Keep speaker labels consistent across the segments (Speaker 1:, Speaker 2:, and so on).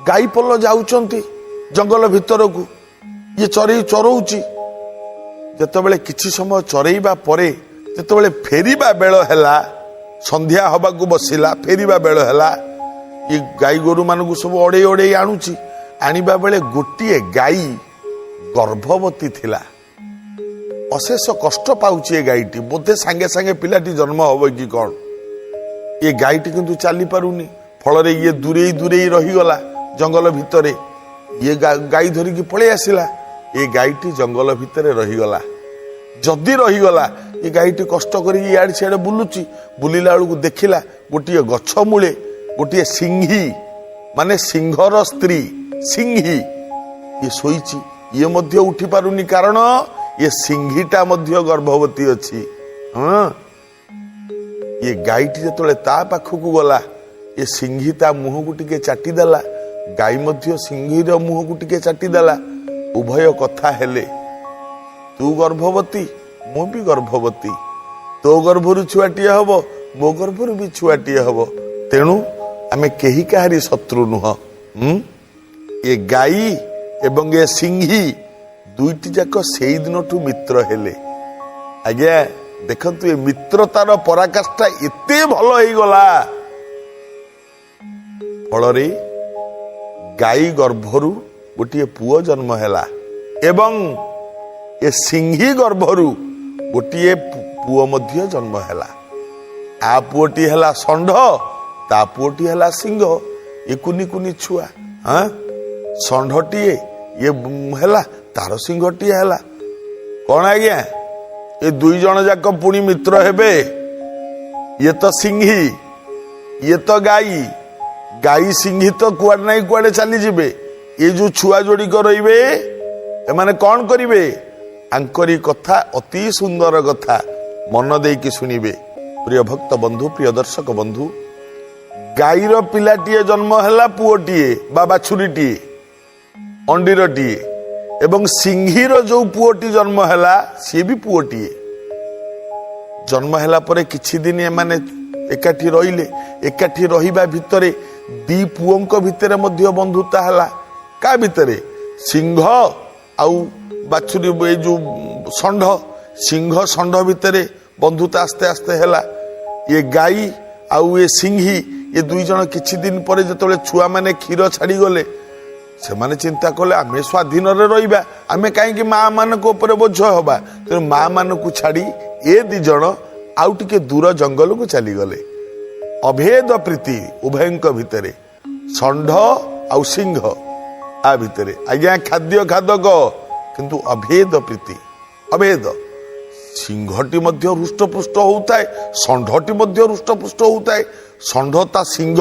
Speaker 1: ଗାଈ ପଲ ଯାଉଛନ୍ତି ଜଙ୍ଗଲ ଭିତରକୁ, ଇଏ ଚରଉଛି। ଯେତେବେଳେ କିଛି ସମୟ ଚରେଇବା ପରେ ଯେତେବେଳେ ଫେରିବା ବେଳ ହେଲା, ସନ୍ଧ୍ୟା ହବାକୁ ବସିଲା, ଫେରିବା ବେଳ ହେଲା, ଇଏ ଗାଈ ଗୋରୁ ମାନଙ୍କୁ ସବୁ ଅଡେଇ ଅଡେଇ ଆଣୁଛି। ଆଣିବା ବେଳେ ଗୋଟିଏ ଗାଈ ଗର୍ଭବତୀ ଥିଲା। ଅଶେଷ କଷ୍ଟ ପାଉଛି ଏ ଗାଈଟି, ବୋଧେ ସାଙ୍ଗେ ସାଙ୍ଗେ ପିଲାଟି ଜନ୍ମ ହବ କି କଣ। ଏ ଗାଈଟି କିନ୍ତୁ ଚାଲି ପାରୁନି। ଫଳରେ ଇଏ ଦୂରେଇ ରହିଗଲା ଜଙ୍ଗଲ ଭିତରେ। ଇଏ ଗାଈ ଧରିକି ପଳେଇ ଆସିଲା। ଏ ଗାଈଟି ଜଙ୍ଗଲ ଭିତରେ ରହିଗଲା। ଯଦି ରହିଗଲା, ଏ ଗାଈଟି କଷ୍ଟ କରିକି ଇଆଡେ ସିଆଡେ ବୁଲୁଛି। ବୁଲିଲା ବେଳକୁ ଦେଖିଲା ଗୋଟିଏ ଗଛ ମୂଳେ ଗୋଟିଏ ସିଂହୀ, ମାନେ ସିଂହର ସ୍ତ୍ରୀ ସିଂହୀ, ଇଏ ଶୋଇଛି। ଇଏ ମଧ୍ୟ ଉଠି ପାରୁନି, କାରଣ ଏ ସିଂହୀଟା ମଧ୍ୟ ଗର୍ଭବତୀ ଅଛି। ହଁ, ଏ ଗାଈଟି ଯେତେବେଳେ ତା ପାଖକୁ ଗଲା, ଏ ସିଂହୀ ତା ମୁହଁକୁ ଟିକେ ଚାଟିଦେଲା। ଗାଈ ମଧ୍ୟ ସିଂହୀର ମୁହଁକୁ ଟିକେ ଚାଟିଦେଲା। ଉଭୟ କଥା ହେଲେ, ତୁ ଗର୍ଭବତୀ, ମୁଁ ବି ଗର୍ଭବତୀ। ତୋ ଗର୍ଭରୁ ଛୁଆଟିଏ ହବ, ମୋ ଗର୍ଭରୁ ବି ଛୁଆଟିଏ ହବ। ତେଣୁ ଆମେ କେହି କାହାରି ଶତ୍ରୁ ନୁହଁ। ଏ ଗାଈ ଏବଂ ଏ ସିଂହୀ ଦୁଇଟି ଯାକ ସେଇ ଦିନଠୁ ମିତ୍ର ହେଲେ। ଆଜ୍ଞା ଦେଖନ୍ତୁ, ଏ ମିତ୍ରତାର ପରାକାଷ୍ଠା ଏତେ ଭଲ ହେଇଗଲା, ଫଳରେ ଗାଈ ଗର୍ଭରୁ ଗୋଟିଏ ପୁଅ ଜନ୍ମ ହେଲା ଏବଂ ଏ ସିଂହୀ ଗର୍ଭରୁ ଗୋଟିଏ ପୁଅ ମଧ୍ୟ ଜନ୍ମ ହେଲା। ଆ ପୁଅଟି ହେଲା ଷଣ୍ଢ, ତା ପୁଅଟି ହେଲା ସିଂହ। ଏ କୁନି କୁନି ଛୁଆ। ଷଣ୍ଢଟିଏ ଇଏ ହେଲା, ତାର ସିଂହଟିଏ ହେଲା। କଣ ଆଜ୍ଞା, ଏ ଦୁଇ ଜଣ ଯାକ ପୁଣି ମିତ୍ର ହେବେ। ଇଏ ତ ସିଂହୀ, ଇଏ ତ ଗାଈ। ଗାଈ ସିଂହୀ ତ କୁଆଡେ ନାଇଁ କୁଆଡେ ଚାଲିଯିବେ। ଏ ଯୋଉ ଛୁଆ ଯୋଡିକ ରହିବେ, ଏମାନେ କଣ କରିବେ? ଆଙ୍କରି କଥା ଅତି ସୁନ୍ଦର କଥା, ମନ ଦେଇକି ଶୁଣିବେ। ପ୍ରିୟ ଭକ୍ତ ବନ୍ଧୁ, ପ୍ରିୟ ଦର୍ଶକ ବନ୍ଧୁ, ଗାଈର ପିଲାଟିଏ ଜନ୍ମ ହେଲା, ପୁଅଟିଏ ବା ବାଛୁରୀଟିଏ, ଅଣ୍ଡିରଟିଏ। ଏବଂ ସିଂହୀର ଯୋଉ ପୁଅଟି ଜନ୍ମ ହେଲା, ସିଏ ବି ପୁଅଟିଏ। ଜନ୍ମ ହେଲା ପରେ କିଛି ଦିନ ଏମାନେ ଏକାଠି ରହିଲେ। ଏକାଠି ରହିବା ଭିତରେ ଦି ପୁଅଙ୍କ ଭିତରେ ମଧ୍ୟ ବନ୍ଧୁତା ହେଲା। କା ଭିତରେ? ସିଂହ ଆଉ ବାଛୁରୀ, ଏଇ ଯୋଉ ଷଣ୍ଢ, ସିଂହ ଷଣ୍ଢ ଭିତରେ ବନ୍ଧୁତା ଆସ୍ତେ ଆସ୍ତେ ହେଲା। ଏ ଗାଈ ଆଉ ଏ ସିଂହୀ, ଏ ଦୁଇ ଜଣ କିଛି ଦିନ ପରେ ଯେତେବେଳେ ଛୁଆମାନେ କ୍ଷୀର ଛାଡ଼ିଗଲେ, ସେମାନେ ଚିନ୍ତା କଲେ ଆମେ ସ୍ୱାଧୀନରେ ରହିବା, ଆମେ କାହିଁକି ମା ମାନଙ୍କ ଉପରେ ବୋଝ ହବା। ତେଣୁ ମା ମାନଙ୍କୁ ଛାଡ଼ି ଏ ଦି ଜଣ ଆଉ ଟିକେ ଦୂର ଜଙ୍ଗଲକୁ ଚାଲିଗଲେ। ଅଭେଦ ପ୍ରୀତି ଉଭୟଙ୍କ ଭିତରେ, ଷଣ୍ଢ ଆଉ ସିଂହ ଆ ଭିତରେ। ଆଜ୍ଞା ଖାଦ୍ୟ ଖାଦକ, କିନ୍ତୁ ଅଭେଦ ପ୍ରୀତି, ଅଭେଦ। ସିଂହଟି ମଧ୍ୟ ହୃଷ୍ଟପୃଷ୍ଟ ହଉଥାଏ, ଷଣ୍ଢଟି ମଧ୍ୟ ହୃଷ୍ଟପୃଷ୍ଟ ହଉଥାଏ। ଷଣ୍ଢ ତା ସିଂହ,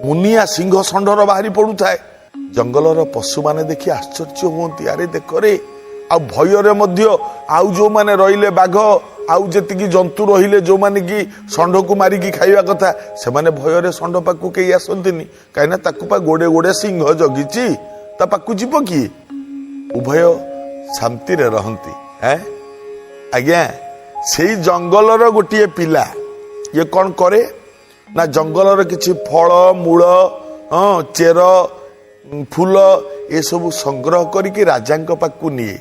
Speaker 1: ମୁନିଆ ସିଂହ ଷଣ୍ଢର ବାହାରି ପଡୁଥାଏ। ଜଙ୍ଗଲର ପଶୁମାନେ ଦେଖି ଆଶ୍ଚର୍ଯ୍ୟ ହୁଅନ୍ତି, ଆରେ ଦେଖରେ। ଆଉ ଭୟରେ ମଧ୍ୟ ଆଉ ଯୋଉମାନେ ରହିଲେ, ବାଘ ଆଉ ଯେତିକି ଜନ୍ତୁ ରହିଲେ, ଯୋଉମାନେ କି ଷଣ୍ଢକୁ ମାରିକି ଖାଇବା କଥା, ସେମାନେ ଭୟରେ ଷଣ୍ଢ ପାଖକୁ କେହି ଆସନ୍ତିନି। କାହିଁକିନା ତାକୁ ପା ଗୋଡେ ଗୋଡେ ସିଂହ ଜଗିଛି, ତା ପାଖକୁ ଯିବ କିଏ? ଉଭୟ ଶାନ୍ତିରେ ରହନ୍ତି। ଆଜ୍ଞା ସେଇ ଜଙ୍ଗଲର ଗୋଟିଏ ପିଲା, ଇଏ କଣ କରେ ନା, ଜଙ୍ଗଲର କିଛି ଫଳ ମୂଳ, ଚେର, ଫୁଲ ଏସବୁ ସଂଗ୍ରହ କରିକି ରାଜାଙ୍କ ପାଖକୁ ନିଏ।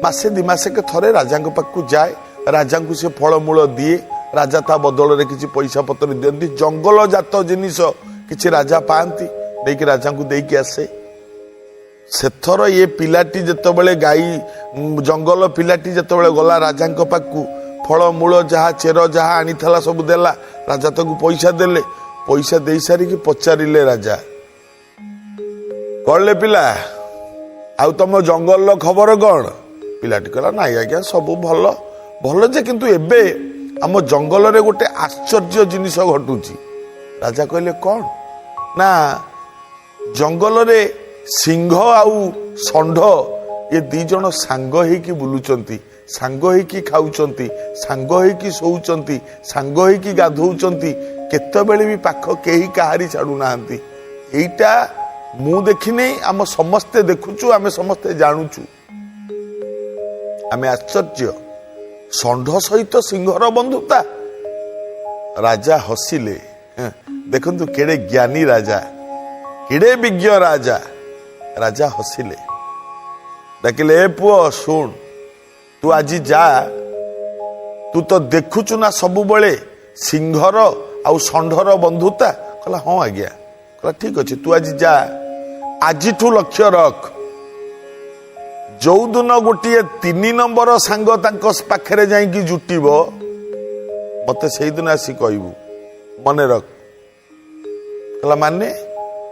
Speaker 1: ମାସେ ଦି ମାସକେ ଥରେ ରାଜାଙ୍କ ପାଖକୁ ଯାଏ, ରାଜାଙ୍କୁ ସେ ଫଳମୂଳ ଦିଏ। ରାଜା ତା ବଦଳରେ କିଛି ପଇସା ପତ୍ର ଦିଅନ୍ତି। ଜଙ୍ଗଲଜାତ ଜିନିଷ କିଛି ରାଜା ପାଆନ୍ତି, ନେଇକି ରାଜାଙ୍କୁ ଦେଇକି ଆସେ। ସେଥର ଏ ପିଲାଟି ଯେତେବେଳେ ଗାଈ ଜଙ୍ଗଲ ପିଲାଟି ଯେତେବେଳେ ଗଲା ରାଜାଙ୍କ ପାଖକୁ, ଫଳମୂଳ ଯାହା ଚେର ଯାହା ଆଣିଥିଲା ସବୁ ଦେଲା। ରାଜା ତାକୁ ପଇସା ଦେଲେ। ପଇସା ଦେଇ ସାରିକି ପଚାରିଲେ ରାଜା, କଣଲେ ପିଲା, ଆଉ ତମ ଜଙ୍ଗଲର ଖବର କଣ? ପିଲାଟି କହିଲା, ନାଇଁ ଆଜ୍ଞା ସବୁ ଭଲ ଭଲ ଯେ, କିନ୍ତୁ ଏବେ ଆମ ଜଙ୍ଗଲରେ ଗୋଟେ ଆଶ୍ଚର୍ଯ୍ୟ ଜିନିଷ ଘଟୁଛି। ରାଜା କହିଲେ, କଣ? ନା ଜଙ୍ଗଲରେ ସିଂହ ଆଉ ଷଣ୍ଢ ଏ ଦି ଜଣ ସାଙ୍ଗ ହେଇକି ବୁଲୁଛନ୍ତି, ସାଙ୍ଗ ହେଇକି ଖାଉଛନ୍ତି, ସାଙ୍ଗ ହେଇକି ଶୋଉଛନ୍ତି, ସାଙ୍ଗ ହେଇକି ଗାଧଉଛନ୍ତି। କେତେବେଳେ ବି ପାଖ କେହି କାହାରି ଛାଡୁନାହାନ୍ତି। ଏଇଟା ମୁଁ ଦେଖିନି, ଆମ ସମସ୍ତେ ଦେଖୁଛୁ, ଆମେ ସମସ୍ତେ ଜାଣୁଛୁ। ଆମେ ଆଶ୍ଚର୍ଯ୍ୟ, ଷଣ୍ଢ ସହିତ ସିଂହର ବନ୍ଧୁତା। ରାଜା ହସିଲେ। ଦେଖନ୍ତୁ କେଡେ ଜ୍ଞାନୀ ରାଜା, ଇଡେ ବିଜ୍ଞ ରାଜା। ରାଜା ହସିଲେ, ଡାକିଲେ ଏ ପୁଅ ଶୁଣ, ତୁ ଆଜି ଯା, ତୁ ତ ଦେଖୁଛୁ ନା ସବୁବେଳେ ସିଂହର ଆଉ ଷଣ୍ଢର ବନ୍ଧୁତା। କହିଲା ହଁ ଆଜ୍ଞା। କହିଲା ଠିକ ଅଛି, ତୁ ଆଜି ଯା, ଆଜିଠୁ ଲକ୍ଷ୍ୟ ରଖ, ଯୋଉଦିନ ଗୋଟିଏ 3 ନମ୍ବର ସାଙ୍ଗ ତାଙ୍କ ପାଖରେ ଯାଇକି ଜୁଟିବ ମତେ ସେଇଦିନ ଆସି କହିବୁ, ମନେ ରଖ। କହିଲା ମାନେ?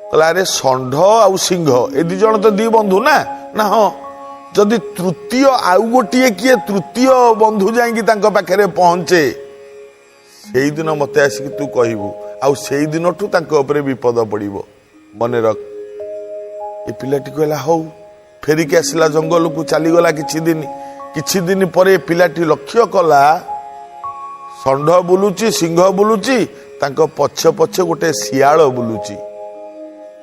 Speaker 1: କହିଲା ଆରେ ଷଣ୍ଢ ଆଉ ସିଂହ ଏ 2 ଜଣ ତ 2 ବନ୍ଧୁ ନା। ନା ହଁ, ଯଦି ତୃତୀୟ ଆଉ ଗୋଟିଏ କିଏ ତୃତୀୟ ବନ୍ଧୁ ଯାଇକି ତାଙ୍କ ପାଖରେ ପହଞ୍ଚେ ସେଇଦିନ ମତେ ଆସିକି ତୁ କହିବୁ, ଆଉ ସେଇ ଦିନଠୁ ତାଙ୍କ ଉପରେ ବିପଦ ପଡିବ, ମନେ ରଖ। ଏ ପିଲାଟି କହିଲା ହଉ। ଫେରିକି ଆସିଲା ଜଙ୍ଗଲକୁ, ଚାଲିଗଲା କିଛି ଦିନ ପରେ ପିଲାଟି ଲକ୍ଷ୍ୟ କଲା ଷଣ୍ଢ ବୁଲୁଛି, ସିଂହ ବୁଲୁଛି, ତାଙ୍କ ପଛେ ପଛେ ଗୋଟେ ଶିଆଳ ବୁଲୁଛି।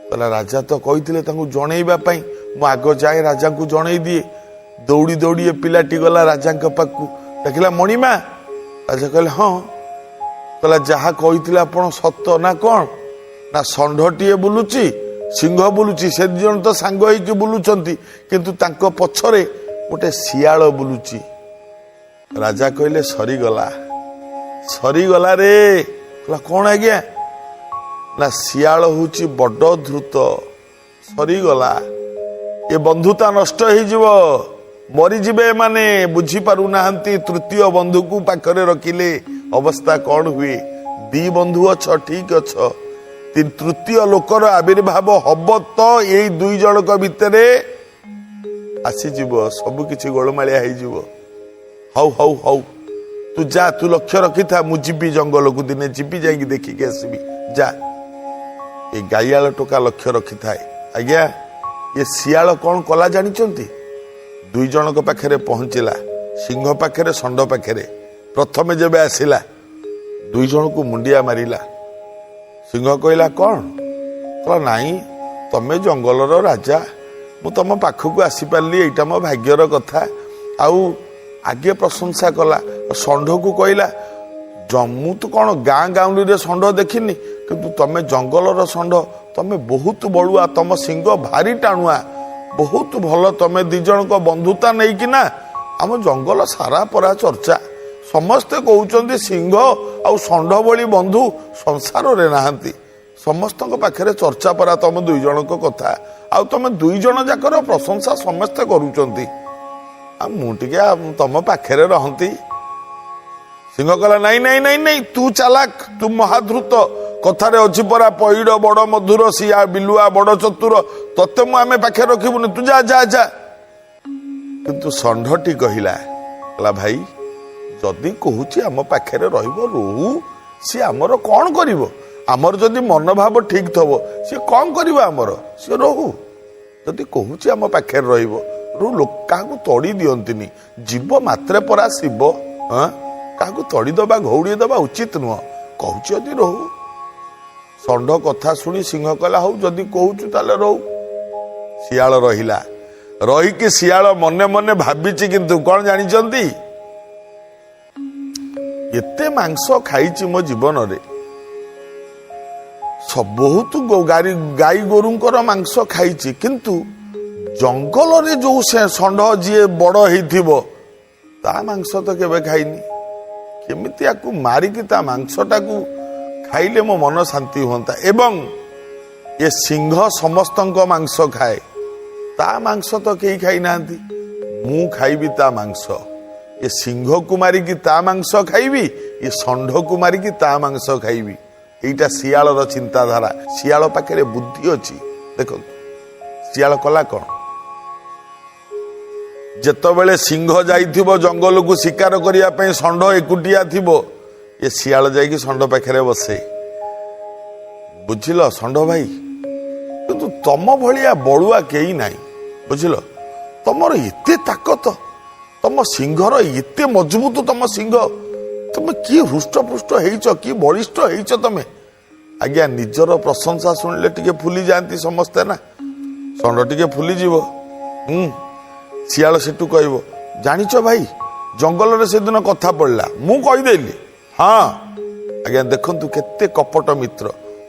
Speaker 1: କହିଲା ରାଜା ତ କହିଥିଲେ ତାଙ୍କୁ ଜଣେଇବା ପାଇଁ, ମୁଁ ଆଗ ଯାଏ ରାଜାଙ୍କୁ ଜଣେଇ ଦିଏ। ଦୌଡ଼ି ଦୌଡ଼ି ଏ ପିଲାଟି ଗଲା ରାଜାଙ୍କ ପାଖକୁ, ଡାକିଲା ମଣିମା। ରାଜା କହିଲେ ହଁ। କହିଲା ଯାହା କହିଥିଲେ ଆପଣ ସତ ନା କଣ? ନା ଷଣ୍ଢଟିଏ ବୁଲୁଛି, ସିଂହ ବୁଲୁଛି, ସେ 2 ଜଣ ତ ସାଙ୍ଗ ହେଇକି ବୁଲୁଛନ୍ତି, କିନ୍ତୁ ତାଙ୍କ ପଛରେ ଗୋଟେ ଶିଆଳ ବୁଲୁଛି। ରାଜା କହିଲେ ସରିଗଲା ରେ। କହିଲା କଣ ଆଜ୍ଞା? ନା ଶିଆଳ ହଉଛି ବଡ ଧୃତ, ସରିଗଲା, ଏ ବନ୍ଧୁତା ନଷ୍ଟ ହେଇଯିବ, ମରିଯିବେ ଏମାନେ। ବୁଝିପାରୁନାହାନ୍ତି ତୃତୀୟ ବନ୍ଧୁକୁ ପାଖରେ ରଖିଲେ ଅବସ୍ଥା କଣ ହୁଏ। 2 ବନ୍ଧୁ ଅଛ, ଠିକ ଅଛ, ତୃତୀୟ ଲୋକର ଆବିର୍ଭାବ ହବ ତ ଏଇ 2 ଜଣଙ୍କ ଭିତରେ ଆସିଯିବ, ସବୁ କିଛି ଗୋଳମାଳିଆ ହେଇଯିବ। ହଉ ହଉ ହଉ, ତୁ ଯା, ତୁ ଲକ୍ଷ୍ୟ ରଖିଥା, ମୁଁ ଯିବି ଜଙ୍ଗଲକୁ, ଦିନେ ଯିବି, ଯାଇକି ଦେଖିକି ଆସିବି, ଯା। ଏ ଗାଇଆଳ ଟୋକା ଲକ୍ଷ୍ୟ ରଖିଥାଏ। ଆଜ୍ଞା, ଏ ଶିଆଳ କଣ କଲା ଜାଣିଛନ୍ତି? 2 ଜଣଙ୍କ ପାଖରେ ପହଞ୍ଚିଲା, ସିଂହ ପାଖରେ, ଷଣ୍ଢ ପାଖରେ। ପ୍ରଥମେ ଯେବେ ଆସିଲା 2 ଜଣଙ୍କୁ ମୁଣ୍ଡିଆ ମାରିଲା। ସିଂହ କହିଲା କଣ? କହିଲା ନାଇଁ, ତମେ ଜଙ୍ଗଲର ରାଜା, ମୁଁ ତମ ପାଖକୁ ଆସିପାରିଲି, ଏଇଟା ମୋ ଭାଗ୍ୟର କଥା। ଆଉ ଆଗେ ପ୍ରଶଂସା କଲା। ଷଣ୍ଢକୁ କହିଲା ମୁଁ ତ କଣ ଗାଁ ଗାଉଁଲିରେ ଷଣ୍ଢ ଦେଖିନି, କିନ୍ତୁ ତମେ ଜଙ୍ଗଲର ଷଣ୍ଢ, ତମେ ବହୁତ ବଳୁଆ, ତମ ସିଂହ ଭାରି ଟାଣୁଆ, ବହୁତ ଭଲ, ତମେ 2 ଜଣଙ୍କ ବନ୍ଧୁତା ନେଇକି ନା ଆମ ଜଙ୍ଗଲ ସାରା ପରା ଚର୍ଚ୍ଚା। ସମସ୍ତେ କହୁଛନ୍ତି ସିଂହ ଆଉ ଷଣ୍ଢ ଭଳି ବନ୍ଧୁ ସଂସାରରେ ନାହାନ୍ତି, ସମସ୍ତଙ୍କ ପାଖରେ ଚର୍ଚ୍ଚା ପରା ତମ 2 ଜଣଙ୍କ କଥା, ଆଉ ତମେ 2 ଜଣ ଯାକର ପ୍ରଶଂସା ସମସ୍ତେ କରୁଛନ୍ତି, ଆଉ ମୁଁ ଟିକେ ତମ ପାଖରେ ରହନ୍ତି। ସିଂହ କହିଲା ନାଇଁ ନାଇଁ ନାଇଁ ନାଇଁ, ତୁ ଚାଲାକ, ତୁ ମହାଧୃତ, କଥାରେ ଅଛି ପରା ପଇଡ ବଡ ମଧୁର, ସିଆ ବିଲୁଆ ବଡ ଚତୁର, ତତେ ମୁଁ ଆମେ ପାଖରେ ରଖିବୁନି, ତୁ ଯା ଯା ଯା। କିନ୍ତୁ ଷଣ୍ଢଟି କହିଲା ଭାଇ, ଯଦି କହୁଛି ଆମ ପାଖରେ ରହିବ ରହୁ, ସିଏ ଆମର କଣ କରିବ? ଆମର ଯଦି ମନୋଭାବ ଠିକ ଥବ ସିଏ କଣ କରିବ ଆମର, ସିଏ ରହୁ। ଯଦି କହୁଛି ଆମ ପାଖରେ ରହିବ ରହୁ, କାହାକୁ ତଡ଼ି ଦିଅନ୍ତିନି, ଜୀବ ମାତ୍ରେ ପରା ଶିବ, କାହାକୁ ତଡ଼ିଦବା ଘଉଡ଼ି ଦେବା ଉଚିତ ନୁହଁ, କହୁଛି ଯଦି ରହୁ। ଷଣ୍ଢ କଥା ଶୁଣି ସିଂହ କହିଲା ହଉ, ଯଦି କହୁଛୁ ତାହେଲେ ରହୁ। ଶିଆଳ ରହିଲା, ରହିକି ଶିଆଳ ମନେ ମନେ ଭାବିଛି, କିନ୍ତୁ କଣ ଜାଣିଛନ୍ତି, ଏତେ ମାଂସ ଖାଇଛି ମୋ ଜୀବନରେ, ବହୁତ ଗାଈ ଗୋରୁଙ୍କର ମାଂସ ଖାଇଛି, କିନ୍ତୁ ଜଙ୍ଗଲରେ ଯୋଉ ଷଣ୍ଢ ଯିଏ ବଡ ହେଇଥିବ ତା ମାଂସ ତ କେବେ ଖାଇନି। କେମିତି ଆକୁ ମାରିକି ତା ମାଂସଟାକୁ ଖାଇଲେ ମୋ ମନ ଶାନ୍ତି ହୁଅନ୍ତା। ଏବଂ ଏ ସିଂହ ସମସ୍ତଙ୍କ ମାଂସ ଖାଏ, ତା ମାଂସ ତ କେହି ଖାଇନାହାନ୍ତି, ମୁଁ ଖାଇବି ତା ମାଂସ। ଏ ସିଂହକୁ ମାରିକି ତା ମାଂସ ଖାଇବି, ଏ ଷଣ୍ଢକୁ ମାରିକି ତା ମାଂସ ଖାଇବି। এইটা শিয়াଳର ଚିନ୍ତାଧାରା। ଶିଆଳ ପାଖରେ ବୁଦ୍ଧି ଅଛି। ଦେଖନ୍ତୁ ଶିଆଳ କଲା କଣ, ଯେତେବେଳେ ସିଂହ ଯାଇଥିବ ଜଙ୍ଗଲକୁ ଶିକାର କରିବା ପାଇଁ, ଷଣ୍ଢ ଏକୁଟିଆ ଥିବ, ଏ ଶିଆଳ ଯାଇକି ଷଣ୍ଢ ପାଖରେ ବସେ। ବୁଝିଲ ଷଣ୍ଢ ଭାଇ, କିନ୍ତୁ ତମ ଭଳିଆ ବଳୁଆ କେହି ନାହିଁ, ବୁଝିଲ, ତମର ଏତେ ତାକତ, ତମ ସିଂହର ଏତେ ମଜବୁତ, ତମ ସିଂହ, ତମେ କି ହୃଷ୍ଟପୃଷ୍ଟ ହେଇଛ, କି ବଳିଷ୍ଠ ହେଇଛ ତମେ। ଆଜ୍ଞା ନିଜର ପ୍ରଶଂସା ଶୁଣିଲେ ଟିକେ ଫୁଲି ଯାଆନ୍ତି ସମସ୍ତେ ନା, ଷଣ୍ଢ ଟିକେ ଫୁଲିଯିବ। ଶିଆଳ ସେଠୁ କହିବ, ଜାଣିଛ ଭାଇ, ଜଙ୍ଗଲରେ ସେଦିନ କଥା ପଡିଲା, ମୁଁ କହିଦେଲି। ହଁ ଆଜ୍ଞା ଦେଖନ୍ତୁ କେତେ କପଟ ମିତ୍ର,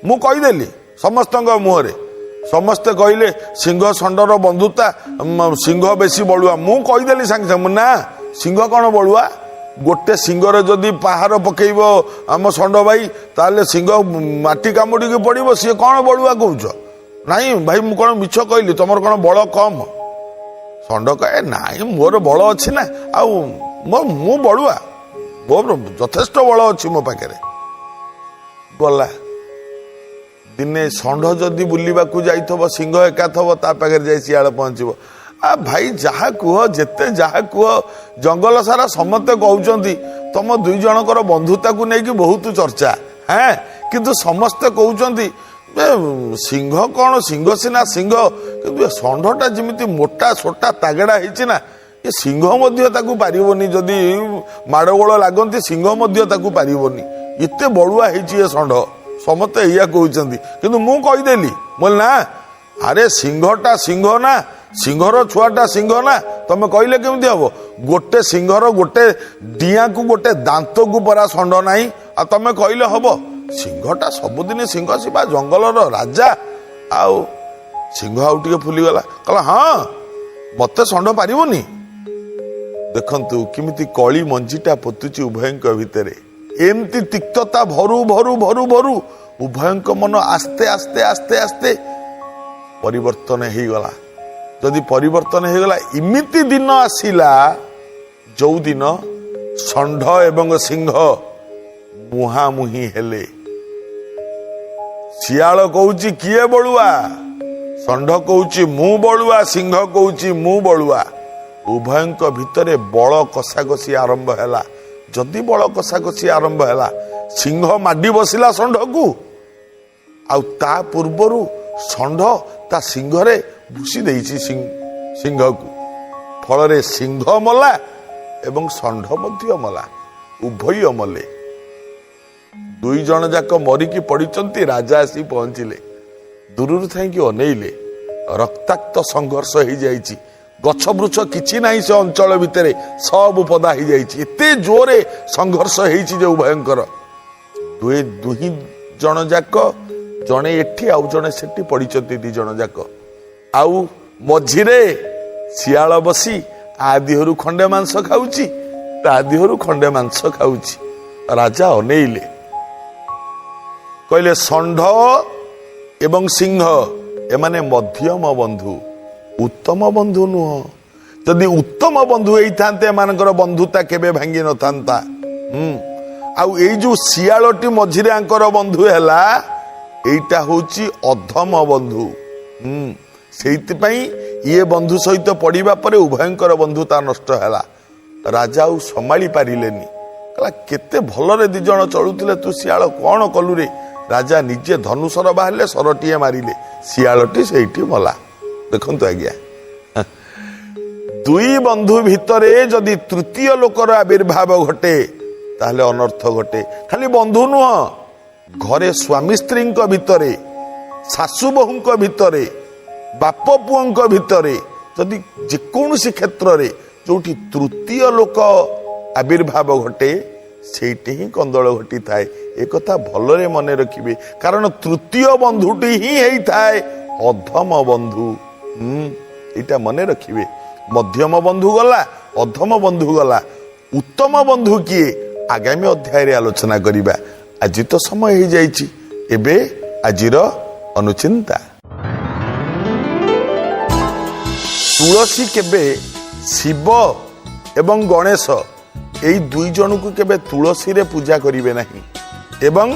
Speaker 1: ମୁଁ କହିଦେଲି ସମସ୍ତଙ୍କ ମୁହଁରେ, ସମସ୍ତେ କହିଲେ ସିଂହ ଷଣ୍ଢର ବନ୍ଧୁତା, ସିଂହ ବେଶୀ ବଳୁଆ। ମୁଁ କହିଦେଲି ସାଙ୍ଗେ ସାଙ୍ଗେ, ନା ସିଂହ କ'ଣ ବଳୁଆ? ଗୋଟେ ସିଂହରେ ଯଦି ପାହାର ପକେଇବ ଆମ ଷଣ୍ଢ ଭାଇ, ତାହେଲେ ସିଂହ ମାଟି କାମୁଡ଼ିକି ପଡ଼ିବ। ସିଏ କ'ଣ ବଳୁଆ କହୁଛ? ନାଇଁ ଭାଇ, ମୁଁ କ'ଣ ମିଛ କହିଲି? ତମର କ'ଣ ବଳ କମ? ଷଣ୍ଢ କହେ, ନାଇଁ ମୋର ବଳ ଅଛି ନା, ଆଉ ମୁଁ ବଳୁଆ, ମୋର ଯଥେଷ୍ଟ ବଳ ଅଛି ମୋ ପାଖରେ। ଗଲା ଦିନେ ଷଣ୍ଢ ଯଦି ବୁଲିବାକୁ ଯାଇଥିବ, ସିଂହ ଏକା ଥବ, ତା ପାଖରେ ଯାଇ ଶିଆଳ ପହଞ୍ଚିବ। ଭାଇ ଯାହା କୁହ, ଯେତେ ଯାହା କୁହ, ଜଙ୍ଗଲ ସାରା ସମସ୍ତେ କହୁଛନ୍ତି ତମ ଦୁଇ ଜଣଙ୍କର ବନ୍ଧୁତାକୁ ନେଇକି ବହୁତ ଚର୍ଚ୍ଚା। କିନ୍ତୁ ସମସ୍ତେ କହୁଛନ୍ତି ସିଂହ କ'ଣ, ସିଂହ ସିନା ସିଂହ, କିନ୍ତୁ ଏ ଷଣ୍ଢଟା ଯେମିତି ମୋଟା ସୋଟା ତାଗେଡ଼ା ହେଇଛି ନା, ଏ ସିଂହ ମଧ୍ୟ ତାକୁ ପାରିବନି। ଯଦି ମାଡ଼ଗୋଳ ଲାଗନ୍ତି, ସିଂହ ମଧ୍ୟ ତାକୁ ପାରିବନି। ଏତେ ବଳୁଆ ହେଇଛି ଏ ଷଣ୍ଢ, ସମସ୍ତେ ଏଇଆ କହୁଛନ୍ତି। କିନ୍ତୁ ମୁଁ କହିଦେଲି, ନା ଆରେ ସିଂହଟା ସିଂହ ନା, ସିଂହର ଛୁଆଟା ସିଂହ ନା। ତମେ କହିଲେ କେମିତି ହବ? ଗୋଟେ ସିଂହର ଗୋଟେ ଡିଆଁକୁ ଗୋଟେ ଦାନ୍ତକୁ ପରା ଷଣ୍ଢ ନାହିଁ, ଆଉ ତମେ କହିଲେ ହବ? ସିଂହଟା ସବୁଦିନ ସିଂହ, ସିବା ଜଙ୍ଗଲର ରାଜା। ଆଉ ସିଂହ ଆଉ ଟିକେ ଫୁଲିଗଲା, କହିଲା ହଁ ମତେ ଷଣ୍ଢ ପାରିବନି। ଦେଖନ୍ତୁ କେମିତି କଳି ମଞ୍ଜିଟା ପୋତୁଛି ଉଭୟଙ୍କ ଭିତରେ। ଏମିତି ତିକ୍ତତା ଭରୁ ଭରୁ ଭରୁ ଭରୁ ଉଭୟଙ୍କ ମନ ଆସ୍ତେ ଆସ୍ତେ ଆସ୍ତେ ଆସ୍ତେ ପରିବର୍ତ୍ତନ ହେଇଗଲା। ଯଦି ପରିବର୍ତ୍ତନ ହେଇଗଲା, ଏମିତି ଦିନ ଆସିଲା ଯୋଉ ଦିନ ଷଣ୍ଢ ଏବଂ ସିଂହ ମୁହାଁମୁହିଁ ହେଲେ। ଶିଆଳ କହୁଛି କିଏ ବଳୁଆ, ଷଣ୍ଢ କହୁଛି ମୁଁ ବଳୁଆ, ସିଂହ କହୁଛି ମୁଁ ବଳୁଆ। ଉଭୟଙ୍କ ଭିତରେ ବଳ କଷାକଷି ଆରମ୍ଭ ହେଲା। ଯଦି ବଳ କଷାକଷି ଆରମ୍ଭ ହେଲା, ସିଂହ ମାଡି ବସିଲା ଷଣ୍ଢକୁ, ଆଉ ତା ପୂର୍ବରୁ ଷଣ୍ଢ ତା ସିଂହରେ ଭୁଷି ଦେଇଛି ସିଂହକୁ। ଫଳରେ ସିଂହ ମଲା ଏବଂ ଷଣ୍ଢ ମଧ୍ୟ ମଲା, ଉଭୟ ମଲେ। ଦୁଇ ଜଣ ଯାକ ମରିକି ପଡ଼ିଛନ୍ତି। ରାଜା ଆସି ପହଞ୍ଚିଲେ, ଦୂରରୁ ଥାଇକି ଅନେଇଲେ, ରକ୍ତାକ୍ତ ସଂଘର୍ଷ ହେଇଯାଇଛି। ଗଛ ବୃଛ କିଛି ନାହିଁ ସେ ଅଞ୍ଚଳ ଭିତରେ, ସବୁ ପଦା ହେଇଯାଇଛି। ଏତେ ଜୋରେ ସଂଘର୍ଷ ହେଇଛି ଯେ ଉଭୟଙ୍କର। ଦୁଇ ଜଣ ଯାକ, ଜଣେ ଏଠି ଆଉ ଜଣେ ସେଠି ପଡ଼ିଛନ୍ତି, ଦି ଜଣ ଯାକ। ଆଉ ମଝିରେ ଶିଆଳ ବସି ଆ ଦେହରୁ ଖଣ୍ଡେ ମାଂସ ଖାଉଛି, ତା ଦେହରୁ ଖଣ୍ଡେ ମାଂସ ଖାଉଛି। ରାଜା ଅନେଇଲେ, କହିଲେ ଷଣ୍ଢ ଏବଂ ସିଂହ ଏମାନେ ମଧ୍ୟମ ବନ୍ଧୁ, ଉତ୍ତମ ବନ୍ଧୁ ନୁହଁ। ଯଦି ଉତ୍ତମ ବନ୍ଧୁ ହେଇଥାନ୍ତେ, ଏମାନଙ୍କର ବନ୍ଧୁତା କେବେ ଭାଙ୍ଗି ନଥାନ୍ତା। ଆଉ ଏଇ ଯୋଉ ଶିଆଳଟି ମଝିରେ ଆଙ୍କର ବନ୍ଧୁ ହେଲା, ଏଇଟା ହଉଛି ଅଧମ ବନ୍ଧୁ। ସେଇଥିପାଇଁ ଇଏ ବନ୍ଧୁ ସହିତ ପଡ଼ିବା ପରେ ଉଭୟଙ୍କର ବନ୍ଧୁତା ନଷ୍ଟ ହେଲା। ରାଜା ଆଉ ସମ୍ଭାଳି ପାରିଲେନି, କହିଲା କେତେ ଭଲରେ ଦି ଜଣ ଚଳୁଥିଲେ, ତୁ ଶିଆଳ କ'ଣ କଲୁ ରେ? ରାଜା ନିଜେ ଧନୁଶର ବାହାରିଲେ, ସରଟିଏ ମାରିଲେ, ଶିଆଳଟି ସେଇଠି ମଲା। ଦେଖନ୍ତୁ ଆଜ୍ଞା, ଦୁଇ ବନ୍ଧୁ ଭିତରେ ଯଦି ତୃତୀୟ ଲୋକର ଆବିର୍ଭାବ ଘଟେ, ତାହେଲେ ଅନର୍ଥ ଘଟେ। ଖାଲି ବନ୍ଧୁ ନୁହଁ, ଘରେ ସ୍ୱାମୀ ସ୍ତ୍ରୀଙ୍କ ଭିତରେ, ଶାଶୁ ବୋହୂଙ୍କ ଭିତରେ, ବାପ ପୁଅଙ୍କ ଭିତରେ, ଯଦି ଯେକୌଣସି କ୍ଷେତ୍ରରେ ଯୋଉଠି ତୃତୀୟ ଲୋକ ଆବିର୍ଭାବ ଘଟେ, ସେଇଠି ହିଁ କନ୍ଦଳ ଘଟିଥାଏ। ଏକଥା ଭଲରେ ମନେ ରଖିବେ, କାରଣ ତୃତୀୟ ବନ୍ଧୁଟି ହିଁ ହେଇଥାଏ ଅଧମ ବନ୍ଧୁ। ଏଇଟା ମନେ ରଖିବେ। ମଧ୍ୟମ ବନ୍ଧୁ ଗଲା, ଅଧମ ବନ୍ଧୁ ଗଲା, ଉତ୍ତମ ବନ୍ଧୁ କିଏ ଆଗାମୀ ଅଧ୍ୟାୟରେ ଆଲୋଚନା କରିବା। ଆଜି ତ ସମୟ ହେଇଯାଇଛି, ଏବେ ଆଜିର ଅନୁଚିନ୍ତା। ତୁଳସୀ କେବେ ଶିବ ଏବଂ ଗଣେଶ ଏଇ ଦୁଇ ଜଣକୁ କେବେ ତୁଳସୀରେ ପୂଜା କରିବେ ନାହିଁ, ଏବଂ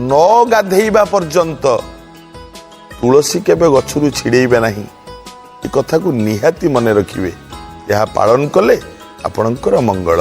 Speaker 1: ନ ଗାଧେଇବା ପର୍ଯ୍ୟନ୍ତ ତୁଳସୀ କେବେ ଗଛରୁ ଛିଡ଼େଇବେ ନାହିଁ। ଏ କଥାକୁ ନିହାତି ମନେ ରଖିବେ। ଏହା ପାଳନ କଲେ ଆପଣଙ୍କର ମଙ୍ଗଳ।